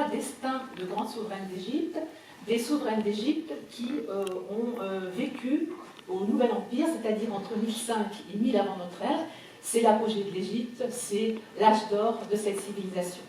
destin de grandes souveraines d'Égypte, des souveraines d'Égypte qui ont vécu au Nouvel Empire, c'est-à-dire entre 1005 et 1000 avant notre ère. C'est l'apogée de l'Égypte, c'est l'âge d'or de cette civilisation.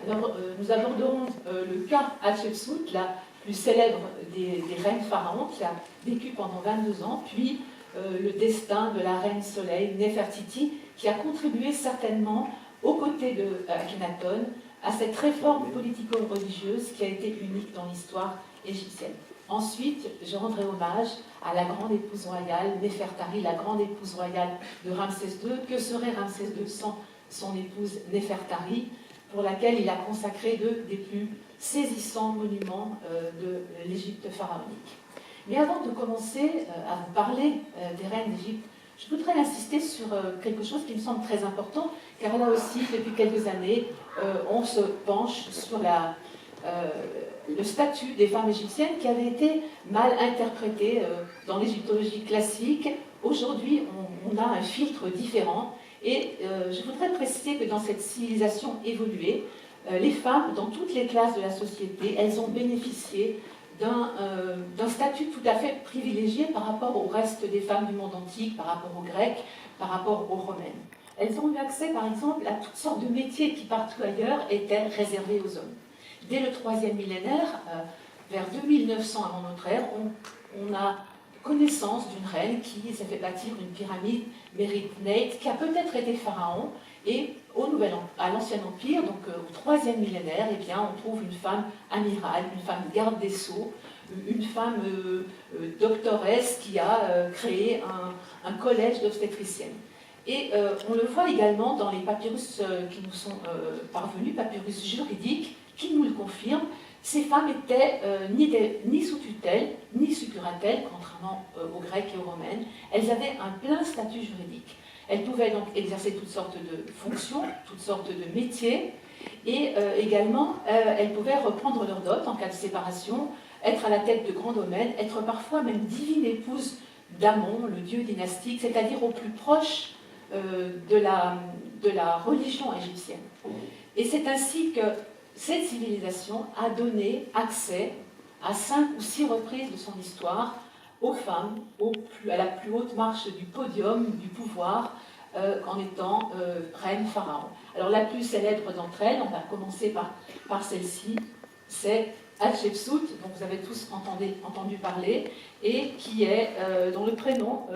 Alors, nous aborderons le cas Hatshepsut, la plus célèbre des reines pharaons, qui a vécu pendant 22 ans, puis le destin de la reine soleil, Néfertiti, qui a contribué certainement, aux côtés de Akhenaton, à cette réforme politico-religieuse qui a été unique dans l'histoire égyptienne. Ensuite, je rendrai hommage à la grande épouse royale, Néfertari, la grande épouse royale de Ramsès II. Que serait Ramsès II sans son épouse Néfertari, pour laquelle il a consacré deux des plus saisissants monuments de l'Égypte pharaonique. Mais avant de commencer à vous parler des reines d'Égypte, je voudrais insister sur quelque chose qui me semble très important, car là aussi, depuis quelques années, on se penche sur le statut des femmes égyptiennes qui avait été mal interprété dans l'égyptologie classique. Aujourd'hui, on a un filtre différent, et je voudrais préciser que dans cette civilisation évoluée, les femmes, dans toutes les classes de la société, elles ont bénéficié d'un statut tout à fait privilégié par rapport au reste des femmes du monde antique, par rapport aux Grecs, par rapport aux Romaines. Elles ont eu accès, par exemple, à toutes sortes de métiers qui, partout ailleurs, étaient réservés aux hommes. Dès le 3e millénaire, vers 2900 avant notre ère, on a connaissance d'une reine qui s'est fait bâtir une pyramide Meritnate, qui a peut-être été pharaon, et à l'Ancien Empire, donc au 3e millénaire, eh bien, on trouve une femme amirale, une femme garde des sceaux, une femme doctoresse qui a créé un collège d'obstétriciennes. Et on le voit également dans les papyrus qui nous sont parvenus, papyrus juridiques, qui nous le confirment. Ces femmes étaient ni sous tutelle, ni sous curatelle, contrairement aux Grecs et aux Romaines. Elles avaient un plein statut juridique. Elles pouvaient donc exercer toutes sortes de fonctions, toutes sortes de métiers, et également, elles pouvaient reprendre leur dot en cas de séparation, être à la tête de grands domaines, être parfois même divine épouse d'Amon, le dieu dynastique, c'est-à-dire au plus proche de la religion égyptienne. Et c'est ainsi que cette civilisation a donné accès à 5 ou 6 reprises de son histoire aux femmes, à la plus haute marche du podium, du pouvoir, en étant reine pharaon. Alors la plus célèbre d'entre elles, on va commencer par celle-ci, c'est Hatshepsut, dont vous avez tous entendu parler, et dont le prénom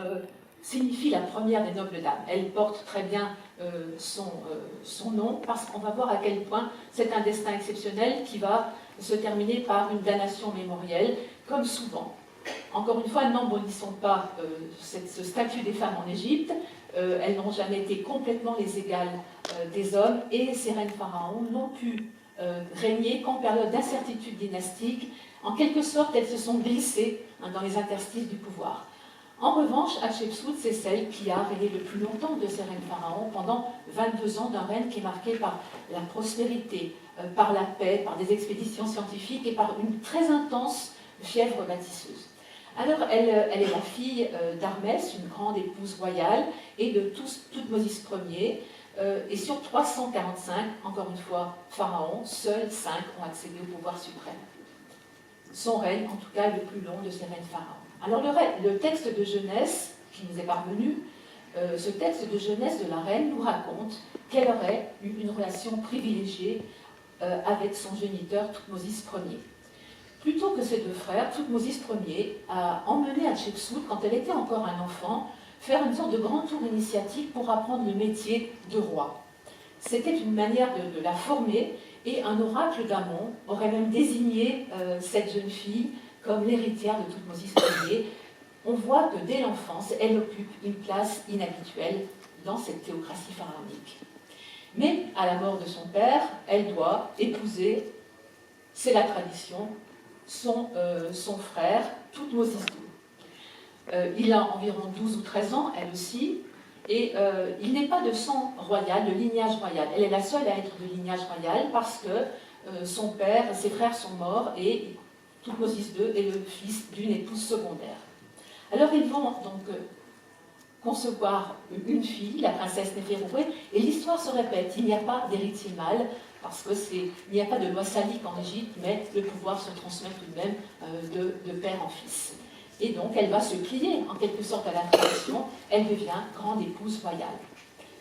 signifie la première des nobles dames. Elle porte très bien son nom, parce qu'on va voir à quel point c'est un destin exceptionnel qui va se terminer par une damnation mémorielle, comme souvent. Encore une fois, n'embrunissons pas ce statut des femmes en Égypte. Elles n'ont jamais été complètement les égales des hommes, et ces reines pharaons n'ont pu régner qu'en période d'incertitude dynastique. En quelque sorte, elles se sont glissées dans les interstices du pouvoir. En revanche, Hatshepsut, c'est celle qui a régné le plus longtemps de ces reines pharaons, pendant 22 ans d'un règne qui est marqué par la prospérité, par la paix, par des expéditions scientifiques et par une très intense fièvre bâtisseuse. Alors, elle est la fille d'Armès, une grande épouse royale, et de Thoutmôsis Ier. Et sur 345, encore une fois, pharaons, seuls 5 ont accédé au pouvoir suprême. Son règne, en tout cas, est le plus long de ces reines pharaons. Alors, le texte de Genèse qui nous est parvenu, ce texte de Genèse de la reine nous raconte qu'elle aurait eu une relation privilégiée avec son géniteur Thoutmôsis Ier. Plutôt que ses 2 frères, Thoutmôsis Ier a emmené Hatshepsut, quand elle était encore un enfant, faire une sorte de grand tour initiatique pour apprendre le métier de roi. C'était une manière de la former, et un oracle d'Amon aurait même désigné cette jeune fille comme l'héritière de Thoutmôsis Ier. On voit que dès l'enfance, elle occupe une place inhabituelle dans cette théocratie pharaonique. Mais à la mort de son père, elle doit épouser, c'est la tradition, son frère, Thoutmôsis II. Il a environ 12 ou 13 ans, elle aussi, et il n'est pas de sang royal, de lignage royal. Elle est la seule à être de lignage royal parce que son père, ses frères sont morts, et Thoutmôsis II est le fils d'une épouse secondaire. Alors ils vont donc concevoir une fille, la princesse Néferoué, et l'histoire se répète. Il n'y a pas d'héritier mâle. parce qu'il n'y a pas de loi salique en Égypte, mais le pouvoir se transmet tout de même de père en fils. Et donc, elle va se plier en quelque sorte à la tradition, elle devient grande épouse royale.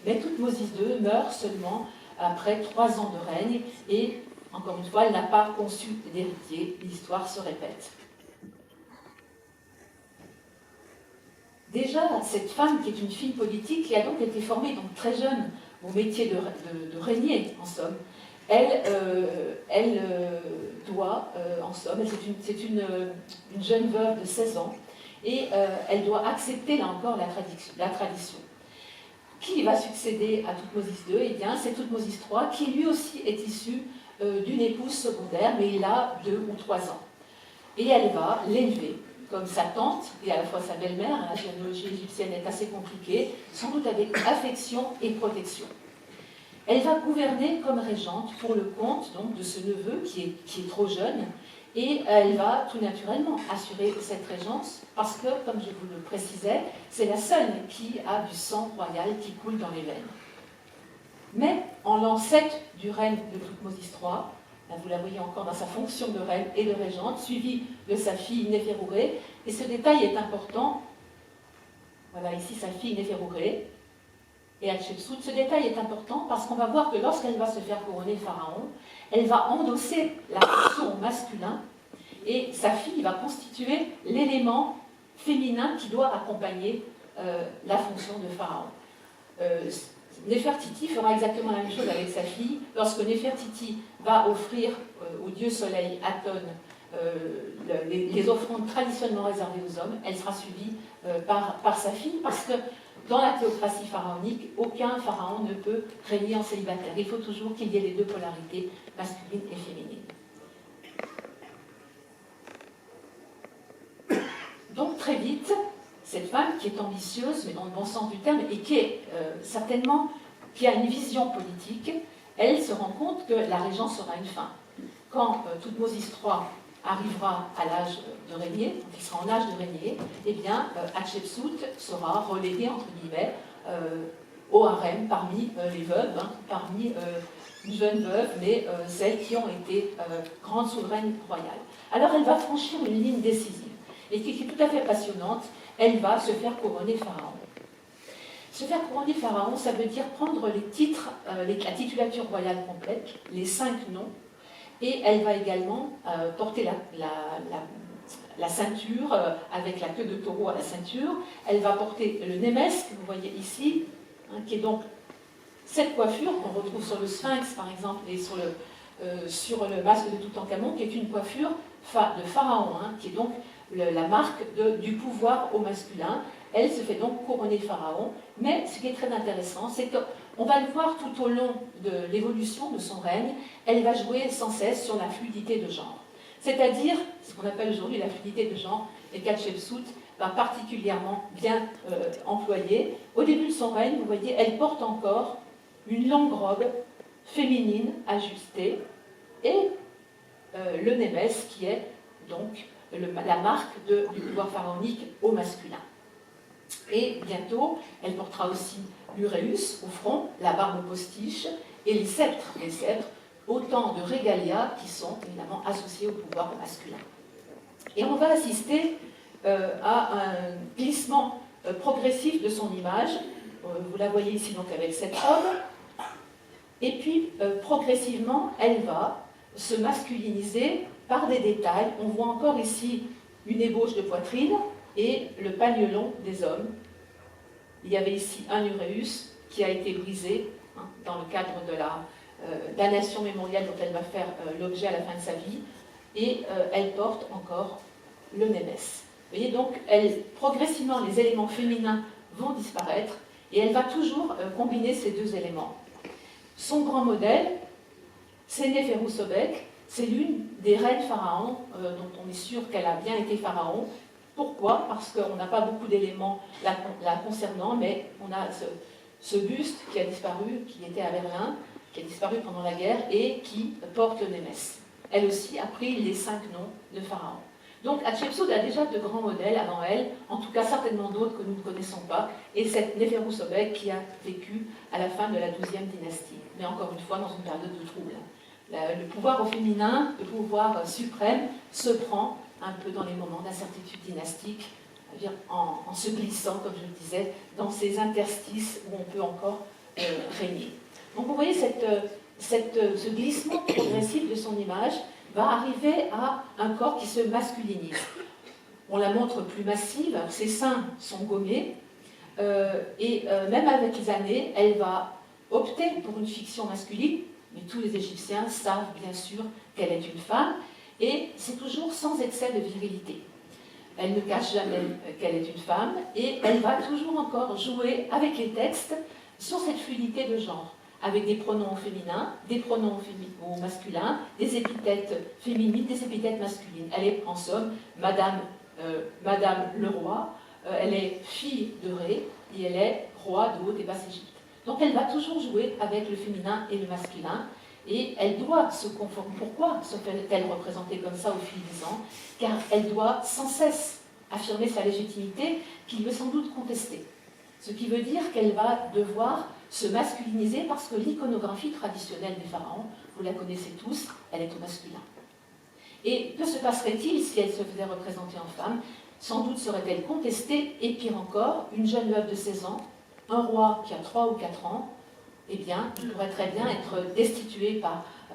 Mais Thoutmôsis II meurt seulement après 3 ans de règne, et encore une fois, elle n'a pas conçu d'héritier, l'histoire se répète. Déjà, cette femme qui est une fille politique, qui a donc été formée donc très jeune au métier de régner, en somme, elle doit, en somme, c'est une jeune veuve de 16 ans, et elle doit accepter, là encore, la tradition. Qui va succéder à Thoutmôsis II? Eh bien, c'est Thoutmôsis III, qui lui aussi est issu d'une épouse secondaire, mais il a 2 ou 3 ans. Et elle va l'élever comme sa tante, et à la fois sa belle-mère. La généalogie égyptienne est assez compliquée, sans doute avec affection et protection. Elle va gouverner comme régente pour le compte donc, de ce neveu qui est trop jeune, et elle va tout naturellement assurer cette régence, parce que, comme je vous le précisais, c'est la seule qui a du sang royal qui coule dans les veines. Mais en l'an 7 du règne de Thoutmôsis III, là vous la voyez encore dans sa fonction de reine et de régente, suivie de sa fille Néferouré, et ce détail est important, voilà ici sa fille Néferouré, et Hatshepsut, ce détail est important parce qu'on va voir que lorsqu'elle va se faire couronner pharaon, elle va endosser la fonction masculin, et sa fille va constituer l'élément féminin qui doit accompagner la fonction de pharaon. Néfertiti fera exactement la même chose avec sa fille. Lorsque Néfertiti va offrir au dieu soleil Aton les offrandes traditionnellement réservées aux hommes, elle sera suivie par sa fille, parce que dans la théocratie pharaonique, aucun pharaon ne peut régner en célibataire. Il faut toujours qu'il y ait les 2 polarités, masculine et féminine. Donc très vite, cette femme qui est ambitieuse, mais dans le bon sens du terme, et qui est certainement, qui a une vision politique, elle se rend compte que la régence aura une fin. Quand Thoutmôsis III arrivera à l'âge de régner, donc il sera en âge de régner, eh bien Hatshepsut sera reléguée, entre guillemets, au harem parmi les veuves, parmi une jeune veuve, mais celles qui ont été grandes souveraines royales. Alors elle va franchir une ligne décisive, et qui est tout à fait passionnante. Elle va se faire couronner pharaon. Se faire couronner pharaon, ça veut dire prendre les titres, la titulature royale complète, les 5 noms, et elle va également porter la ceinture, avec la queue de taureau à la ceinture. Elle va porter le némès, que vous voyez ici, qui est donc cette coiffure qu'on retrouve sur le sphinx, par exemple, et sur le masque de Toutankhamon, qui est une coiffure de pharaon, qui est donc la marque du pouvoir au masculin. Elle se fait donc couronner pharaon, mais ce qui est très intéressant, c'est qu'on va le voir tout au long de l'évolution de son règne, elle va jouer sans cesse sur la fluidité de genre. C'est-à-dire, ce qu'on appelle aujourd'hui la fluidité de genre, et qu'Hatshepsut va particulièrement bien employer. Au début de son règne, vous voyez, elle porte encore une longue robe féminine ajustée, et le némès qui est donc la marque du pouvoir pharaonique au masculin. Et bientôt, elle portera aussi l'uréus au front, la barbe au postiche et les sceptres, autant de régalia qui sont évidemment associés au pouvoir masculin. Et on va assister à un glissement progressif de son image. Vous la voyez ici donc avec cette robe. Et puis, progressivement, elle va se masculiniser par des détails. On voit encore ici une ébauche de poitrine et le pagnelon des hommes. Il y avait ici un uréus qui a été brisé dans le cadre de la damnation mémoriale dont elle va faire l'objet à la fin de sa vie, et elle porte encore le némès. Vous voyez donc, progressivement, les éléments féminins vont disparaître, et elle va toujours combiner ces 2 éléments. Son grand modèle, c'est Néferu-Sobek. C'est l'une des reines pharaons dont on est sûr qu'elle a bien été pharaon. Pourquoi? Parce qu'on n'a pas beaucoup d'éléments la concernant, mais on a ce buste qui a disparu, qui était à Berlin, qui a disparu pendant la guerre et qui porte le némès. Elle aussi a pris les 5 noms de pharaon. Donc Hatshepsut a déjà de grands modèles avant elle, en tout cas certainement d'autres que nous ne connaissons pas, et cette Néferu-Sobek qui a vécu à la fin de la 12e dynastie, mais encore une fois dans une période de trouble. le pouvoir au féminin, le pouvoir suprême, se prend un peu dans les moments d'incertitude dynastique, en se glissant, comme je le disais, dans ces interstices où on peut encore régner. Donc vous voyez, ce glissement progressif de son image va arriver à un corps qui se masculinise. On la montre plus massive, ses seins sont gommés, et même avec les années, elle va opter pour une fiction masculine, mais tous les Égyptiens savent bien sûr qu'elle est une femme, et c'est toujours sans excès de virilité. Elle ne cache jamais qu'elle est une femme, et elle va toujours encore jouer avec les textes sur cette fluidité de genre, avec des pronoms féminins, des pronoms masculins, des épithètes féminines, des épithètes masculines. Elle est en somme Madame le roi, elle est fille de Ré, et elle est roi de Haute et Basse-Égypte. Donc elle va toujours jouer avec le féminin et le masculin, et elle doit se conformer. Pourquoi se fait-elle représenter comme ça au fil des ans? Car elle doit sans cesse affirmer sa légitimité, qui lui est sans doute contestée. Ce qui veut dire qu'elle va devoir se masculiniser parce que l'iconographie traditionnelle des pharaons, vous la connaissez tous, elle est au masculin. Et que se passerait-il si elle se faisait représenter en femme? Sans doute serait-elle contestée, et pire encore, une jeune veuve de 16 ans, un roi qui a 3 ou 4 ans, eh bien, il pourrait très bien être destitué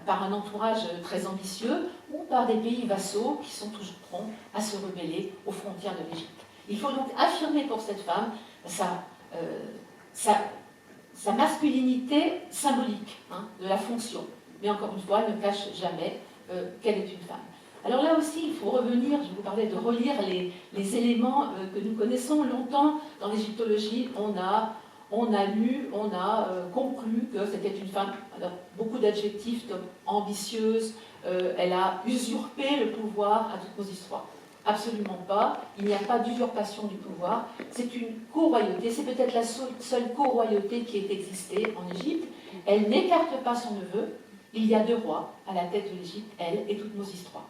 par un entourage très ambitieux ou par des pays vassaux qui sont toujours prompts à se rebeller aux frontières de l'Égypte. Il faut donc affirmer pour cette femme sa masculinité symbolique, de la fonction. Mais encore une fois, elle ne cache jamais qu'elle est une femme. Alors là aussi, il faut revenir, je vous parlais de relire les éléments que nous connaissons longtemps dans l'égyptologie. On a lu, on a conclu que c'était une femme, alors, beaucoup d'adjectifs comme ambitieuse, elle a usurpé le pouvoir à toutes nos histoires. Absolument pas, il n'y a pas d'usurpation du pouvoir, c'est une co-royauté, c'est peut-être la seule co-royauté qui ait existé en Égypte. Elle n'écarte pas son neveu, il y a 2 rois à la tête de l'Égypte, elle et toutes nos histoires.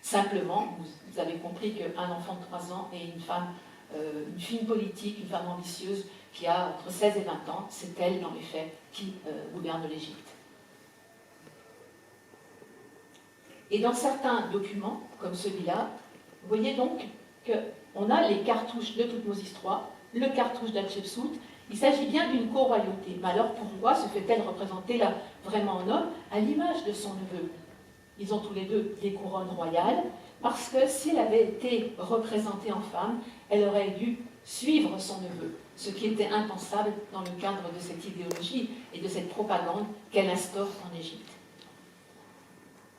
Simplement, vous avez compris qu'un enfant de 3 ans et une femme, une fille politique, une femme ambitieuse qui a entre 16 et 20 ans, c'est elle, dans les faits, qui gouverne l'Égypte. Et dans certains documents, comme celui-là, vous voyez donc qu'on a les cartouches de toutes nos histoires, le cartouche d'Hatchepsout. Il s'agit bien d'une co-royauté. Mais alors pourquoi se fait-elle représenter là vraiment en homme à l'image de son neveu? Ils ont tous les deux des couronnes royales, parce que s'il avait été représenté en femme, elle aurait dû suivre son neveu, ce qui était impensable dans le cadre de cette idéologie et de cette propagande qu'elle instaure en Égypte.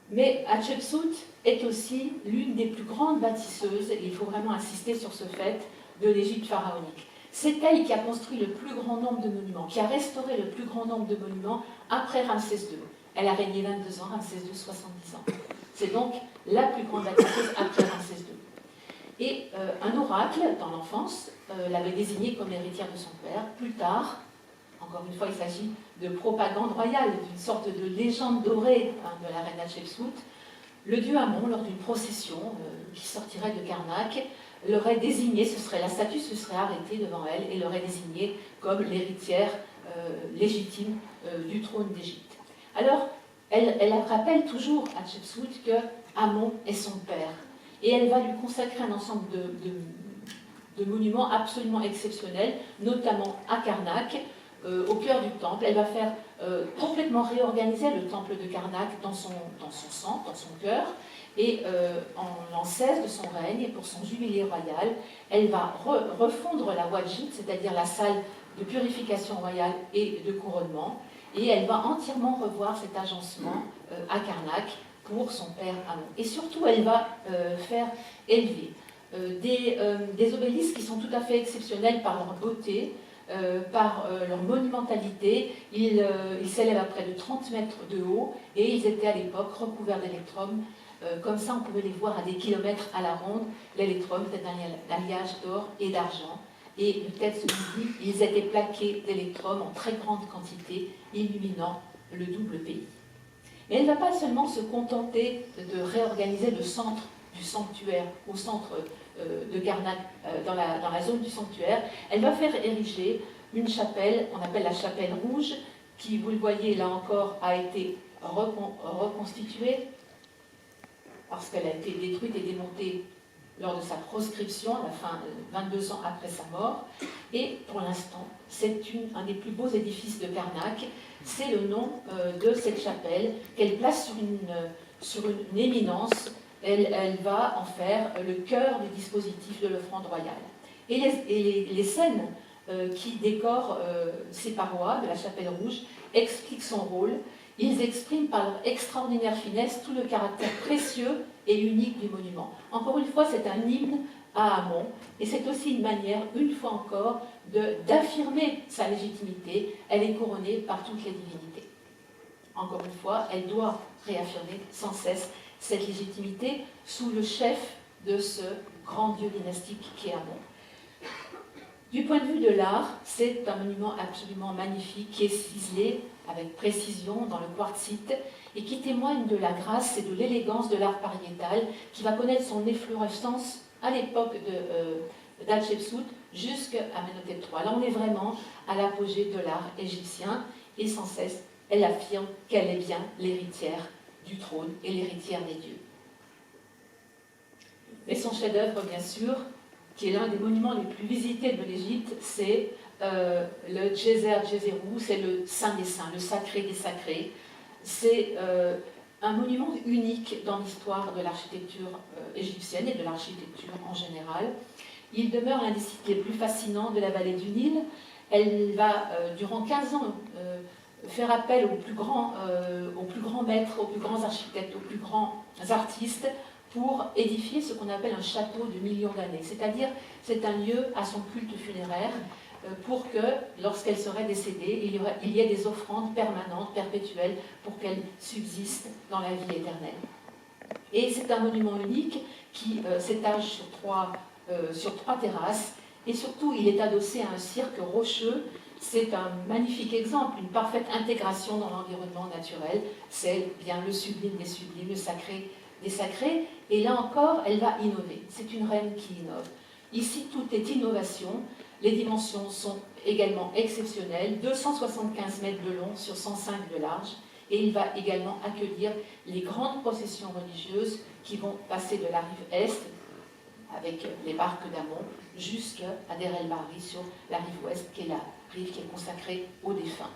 Mais Hatshepsut est aussi l'une des plus grandes bâtisseuses, et il faut vraiment insister sur ce fait, de l'Égypte pharaonique. C'est elle qui a construit le plus grand nombre de monuments, qui a restauré le plus grand nombre de monuments après Ramsès II. Elle a régné 22 ans, Ramsès II 70 ans. C'est donc la plus grande bâtisseuse après Ramsès II. Et un oracle, dans l'enfance, l'avait désignée comme héritière de son père. Plus tard, encore une fois, il s'agit de propagande royale, d'une sorte de légende dorée de la reine Hatshepsut. Le dieu Amon, lors d'une procession qui sortirait de Karnak, l'aurait désignée, la statue se serait arrêtée devant elle et l'aurait désignée comme l'héritière légitime du trône d'Égypte. Alors, elle rappelle toujours à Hatshepsut que Amon est son père. Et elle va lui consacrer un ensemble de monuments absolument exceptionnels, notamment à Karnak, au cœur du temple. Elle va faire complètement réorganiser le temple de Karnak dans son centre, dans son cœur. Et en l'an 16 de son règne, pour son jubilé royal, elle va refondre la Wajid, c'est-à-dire la salle de purification royale et de couronnement. Et elle va entièrement revoir cet agencement à Karnak pour son père Amon. Et surtout, elle va faire élever des obélisques qui sont tout à fait exceptionnels par leur beauté, par leur monumentalité. Ils s'élèvent à près de 30 mètres de haut et ils étaient à l'époque recouverts d'électrum. Comme ça, on pouvait les voir à des kilomètres à la ronde. L'électrum était un alliage d'or et d'argent. Et le texte nous dit ils étaient plaqués d'électrum en très grande quantité, illuminant le double pays. Mais elle ne va pas seulement se contenter de réorganiser le centre du sanctuaire au centre de Karnak, dans la zone du sanctuaire. Elle va faire ériger une chapelle, on appelle la chapelle rouge, qui, vous le voyez là encore, a été reconstituée parce qu'elle a été détruite et démontée lors de sa proscription, à la fin, 22 ans après sa mort. Et pour l'instant, c'est un des plus beaux édifices de Karnak. C'est le nom de cette chapelle qu'elle place sur une éminence. Elle va en faire le cœur du dispositif de l'offrande royale. Et les scènes qui décorent ces parois de la chapelle rouge expliquent son rôle. Ils expriment par leur extraordinaire finesse tout le caractère précieux et unique du monument. Encore une fois, c'est un hymne à Amon, et c'est aussi une manière, une fois encore, d'affirmer sa légitimité. Elle est couronnée par toutes les divinités. Encore une fois, elle doit réaffirmer sans cesse cette légitimité sous le chef de ce grand dieu dynastique qui est Amon. Du point de vue de l'art, c'est un monument absolument magnifique qui est ciselé avec précision dans le quartzite et qui témoigne de la grâce et de l'élégance de l'art pariétal qui va connaître son efflorescence à l'époque d'Hatchepsout jusqu'à Amenhotep III. Là, on est vraiment à l'apogée de l'art égyptien et sans cesse, elle affirme qu'elle est bien l'héritière du trône et l'héritière des dieux. Mais son chef-d'œuvre, bien sûr, qui est l'un des monuments les plus visités de l'Égypte, c'est le Djeser Djezerou, c'est le saint des saints, le sacré des sacrés. C'est un monument unique dans l'histoire de l'architecture égyptienne et de l'architecture en général. Il demeure l'un des sites les plus fascinants de la vallée du Nil. Elle va, durant 15 ans, faire appel aux plus grands maîtres, aux plus grands architectes, aux plus grands artistes, pour édifier ce qu'on appelle un château de millions d'années. C'est-à-dire, c'est un lieu à son culte funéraire pour que, lorsqu'elle serait décédée, il y ait des offrandes permanentes, perpétuelles, pour qu'elle subsiste dans la vie éternelle. Et c'est un monument unique qui s'étage sur trois terrasses, et surtout, il est adossé à un cirque rocheux. C'est un magnifique exemple, une parfaite intégration dans l'environnement naturel. C'est bien le sublime des sublimes, le sacré des sacrés, et là encore, elle va innover. C'est une reine qui innove. Ici, tout est innovation. Les dimensions sont également exceptionnelles, 275 mètres de long sur 105 de large, et il va également accueillir les grandes processions religieuses qui vont passer de la rive est, avec les barques d'Amon, jusqu'à Der El Bahri sur la rive ouest, qui est la rive qui est consacrée aux défunts.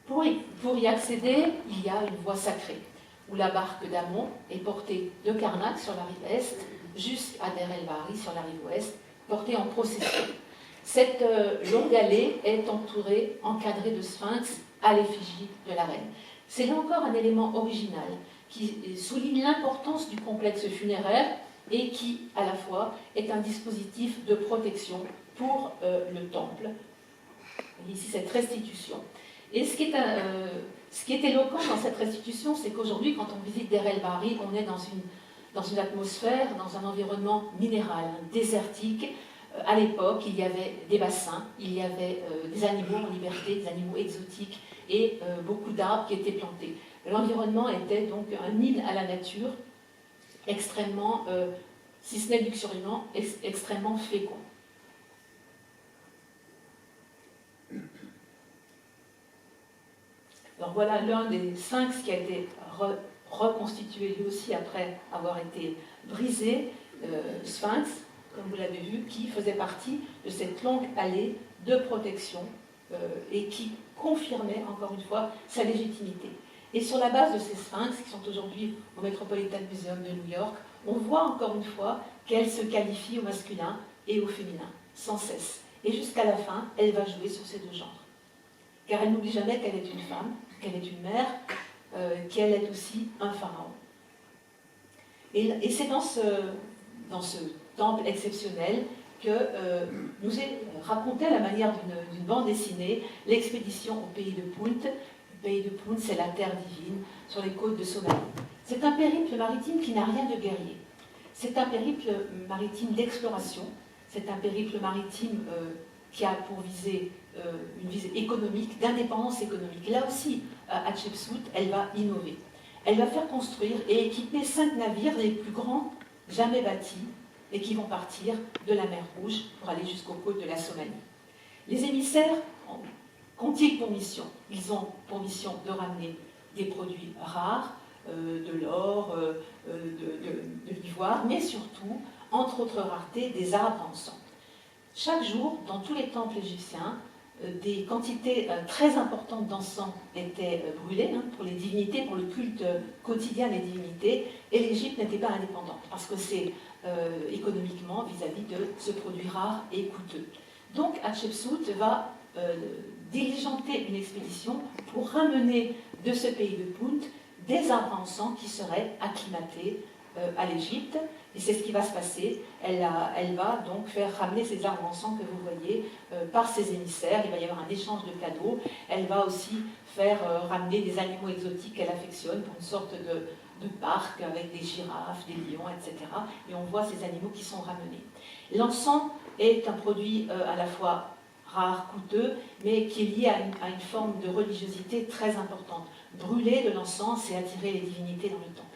Pour y accéder, il y a une voie sacrée, où la barque d'Amon est portée de Karnak sur la rive est jusqu'à Der El Bahri sur la rive ouest, portée en procession. Cette longue allée est entourée, encadrée de sphinx à l'effigie de la reine. C'est là encore un élément original qui souligne l'importance du complexe funéraire et qui, à la fois, est un dispositif de protection pour le temple. Ici, cette restitution. Et ce qui est éloquent dans cette restitution, c'est qu'aujourd'hui, quand on visite Der El Bahri, on est dans une atmosphère, dans un environnement minéral, désertique. À l'époque, il y avait des bassins, il y avait des animaux en liberté, des animaux exotiques et beaucoup d'arbres qui étaient plantés. L'environnement était donc un hymne à la nature, extrêmement, si ce n'est luxuriant, extrêmement fécond. Alors voilà l'un des sphinx qui a été reconstitué lui aussi après avoir été brisé, sphinx, comme vous l'avez vu, qui faisait partie de cette longue allée de protection et qui confirmait encore une fois sa légitimité. Et sur la base de ces sphinx, qui sont aujourd'hui au Metropolitan Museum de New York, on voit encore une fois qu'elle se qualifie au masculin et au féminin, sans cesse. Et jusqu'à la fin, elle va jouer sur ces deux genres. Car elle n'oublie jamais qu'elle est une femme, qu'elle est une mère, qu'elle est aussi un pharaon. Et c'est dans ce temple exceptionnel que nous est raconté à la manière d'une bande dessinée l'expédition au pays de Punt. Le pays de Punt, c'est la terre divine, sur les côtes de Somalie. C'est un périple maritime qui n'a rien de guerrier. C'est un périple maritime d'exploration. C'est un périple maritime qui a pour visée une visée économique, d'indépendance économique. Là aussi, à Hatshepsut, elle va innover. Elle va faire construire et équiper 5 navires, les plus grands jamais bâtis, et qui vont partir de la mer Rouge pour aller jusqu'aux côtes de la Somalie. Les émissaires qu'ont-ils pour mission? Ils ont pour mission de ramener des produits rares, de l'or, de l'ivoire, mais surtout, entre autres raretés, des arbres encens. Chaque jour, dans tous les temples égyptiens, des quantités très importantes d'encens étaient brûlées pour les divinités, pour le culte quotidien des divinités, et l'Égypte n'était pas indépendante, parce que c'est économiquement vis-à-vis de ce produit rare et coûteux. Donc Hatshepsut va diligenter une expédition pour ramener de ce pays de Punt des arbres à encens qui seraient acclimatés à l'Égypte. Et c'est ce qui va se passer. Elle va donc faire ramener ces arbres encens que vous voyez par ses émissaires. Il va y avoir un échange de cadeaux. Elle va aussi faire ramener des animaux exotiques qu'elle affectionne pour une sorte de parc avec des girafes, des lions, etc. Et on voit ces animaux qui sont ramenés. L'encens est un produit à la fois rare, coûteux, mais qui est lié à une forme de religiosité très importante. Brûler de l'encens, c'est attirer les divinités dans le temple.